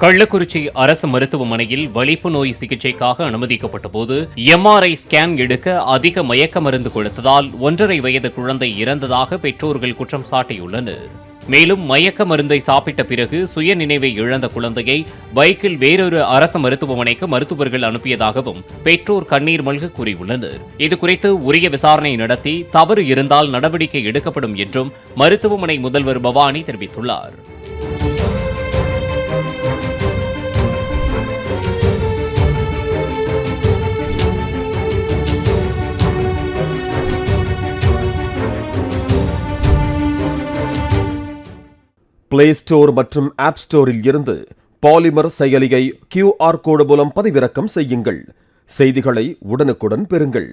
கள்ளக்குறிச்சி அரசு மருத்துவமனையில் வலிப்பு நோய் சிகிச்சைக்காக அனுமதிக்கப்பட்ட போது எம்ஆர்ஐ ஸ்கேன் எடுக்க அதிக மயக்க மருந்து கொடுத்ததால் 1.5 வயது குழந்தை இறந்ததாக பெற்றோர்கள் குற்றம் சாட்டியுள்ளனர். மேலும் மயக்க மருந்தை சாப்பிட்ட பிறகு சுயநினைவை இழந்த குழந்தையை பைக்கில் வேறொரு அரசு மருத்துவமனைக்கு மருத்துவர்கள் அனுப்பியதாகவும் பெற்றோர் கண்ணீர் மல்க கூறியுள்ளனர். இதுகுறித்து உரிய விசாரணை நடத்தி தவறு இருந்தால் நடவடிக்கை எடுக்கப்படும் என்றும் மருத்துவமனை முதல்வர் பவானி தெரிவித்துள்ளார். பிளே ஸ்டோர் மற்றும் ஆப் ஸ்டோரில் இருந்து பாலிமர் செயலியை QR கோடு மூலம் பதிவிறக்கம் செய்யுங்கள். செய்திகளை உடனுக்குடன் பெறுங்கள்.